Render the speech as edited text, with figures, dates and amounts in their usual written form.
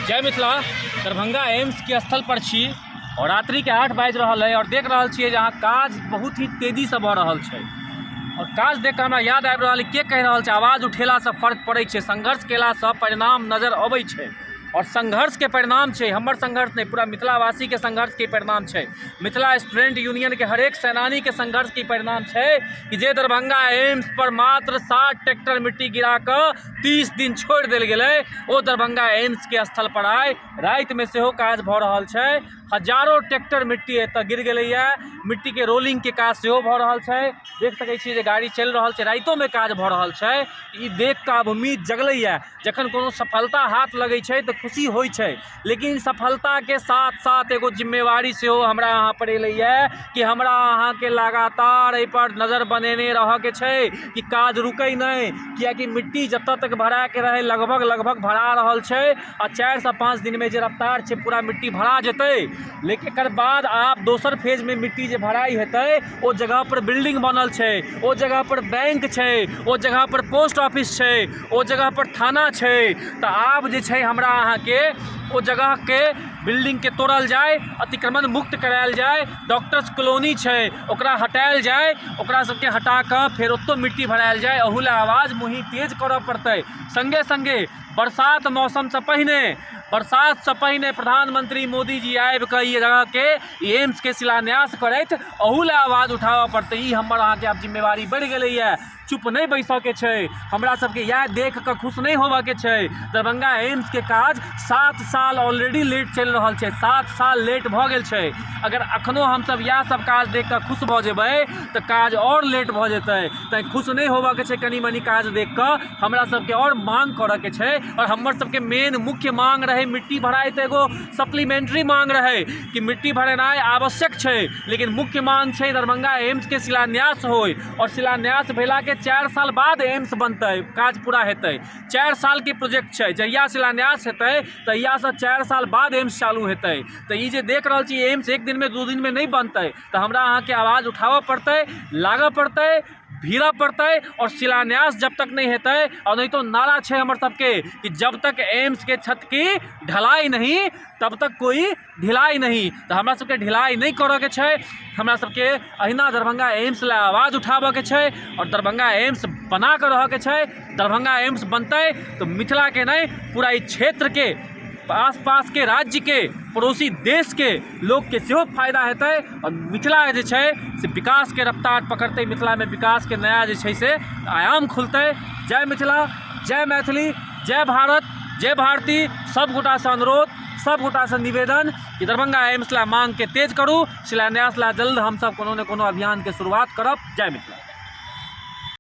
जय मिथिला। दरभंगा एम्स के स्थल पर छी और रात्रि के 8 बाजि रहा है और देख रहा छे जहाँ काज बहुत ही तेजी से बढ़ रहा है। और काज देख हमरा याद आबि रहा के कह रहा है आवाज़ उठेला से फर्क पड़े छे, संघर्ष केला से परिणाम नजर अबै छे। और संघर्ष के परिणाम छे, हमर संघर्ष नहीं पूरा मिथिलावासी के संघर्ष के परिणाम छे। मिथिला स्टूडेंट यूनियन के हर एक सेनानी के संघर्ष के परिणाम छे कि जे दरभंगा एम्स पर मात्र 60 ट्रैक्टर मिट्टी गिरा कर 30 दिन छोड़ दिल गए वो दरभंगा एम्स के स्थल पर आए रात में सेहो काज भ रहा है। हजारों ट्रैक्टर मिट्टी एत गिर गए, मिट्टी के रोलिंग के काज सेहो भ रहा है। देख सकै छी जे गाड़ी चल रहा है, रातों में काज भ रहा है। ई देख के अब उम्मीद जगलै है जखन कोनो सफलता हाथ लगे छै तो खुशी होइ छै, लेकिन सफलता के साथ साथ एगो जिम्मेवारी सेहो हमरा अहाँ पर एलै है कि हमरा अहाँ के लगातार एहि पर नजर बनेने रह के छै कि काज रुकै नहीं, कियाकि मिट्टी जतऽ तक भरा के रहे लगभग भरा रहल छै आ 4 से 5 दिन में जे रफ्तार छै पूरा मिट्टी भरा जेतै। लेकिन एकर बाद आप दोसर फेज में मिट्टी जे भराई हेतै ओ जगह पर बिल्डिंग बनल छै, ओ जगह पर बैंक छै, ओ जगह पर पोस्ट ऑफिस छै, ओ जगह पर थाना छै। तो आब जे छै हमरा अहाँ के ओ जगह के बिल्डिंग के तोड़ल जाए, अतिक्रमण मुक्त करायल जाए, डॉक्टर्स कॉलोनी छै ओकरा हटायल जाए, ओकरा सबके हटा कर फिर ओतो मिट्टी भरायल जाए। अहुला आवाज़ मुही तेज करऽ पड़तै। संगे संगे बरसात मौसम से पहिने प्रधानमंत्री मोदी जी आबि कऽ ई जगह के एम्स के शिलान्यास करैत अहुला आवाज़ उठाबऽ पड़तै। ई हमर अहाँ के आब जिम्मेवारी बढ़ि गेलैए। चुप नहीं बैसऽ के छै, हमरा सबके यह देख कर खुश नहीं होबऽ के छै। दरभंगा एम्स के काज 7 साल ऑलरेडी लेट चल रहा है, 7 साल लेट भ गेल छै। अगर अखनो हम सब यह सब काज देख कर खुश भ जेबै तो काज और लेट भ जेतै। तैं खुश नहीं होबऽ के छै कनी मनी काज देख कर, हमरा सबके और मांग करऽ के छै। और हमर सबके मेन मुख्य मांग रहे मिट्टी भराई, तो एगो सप्लीमेंट्री मांग रहे कि मिट्टी भरेनाइ आवश्यक छै, लेकिन मुख्य मांग छै दरभंगा एम्स के शिलान्यास होय। और शिलान्यास भेला के 4 साल बाद एम्स बनतै, काज पूरा हेतै। 4 साल के प्रोजेक्ट छै, जहिया शिलान्यास हेतै तहिया से 4 साल बाद एम्स चालू हेतै। तो ये जे देख रहल छी एम्स एक दिन में 2 दिन में नहीं बनतै, तो हमरा अहाँ के आवाज़ उठाबऽ पड़तै, लागऽ पड़तै, भीड़ा पड़तै। और शिलान्यास जब तक नहीं हेतै, और नहीं तो नारा छै हमर सबके कि जब तक एम्स के छत की ढलाई नहीं तब तक कोई ढिलाई नहीं। तो हमरा सबके ढिलाई नहीं करऽ के छै, हमरा सबके अहिना दरभंगा एम्स ला आवाज़ उठाबऽ के छै और दरभंगा एम्स बना कर रह के छै। दरभंगा एम्स बनतै तो मिथिला के नहीं पूरा इस क्षेत्र के आसपास के राज्य के पड़ोसी देश के लोग के सेहो फायदा हेतै। और मिथिला जे छै से विकास के रफ्तार पकड़ते, मिथिला में विकास के नया जे छै से आयाम खुलतै। जय मिथिला, जय मैथिली, जय भारत, जय भारती। सब गोटा से अनुरोध, सब गोटा से निवेदन कि दरभंगा एम्स ला मांग के तेज करूँ, शिलान्यास ला जल्द हम सब कोनो न कोनो अभियान के शुरुआत करब। जय मिथिला।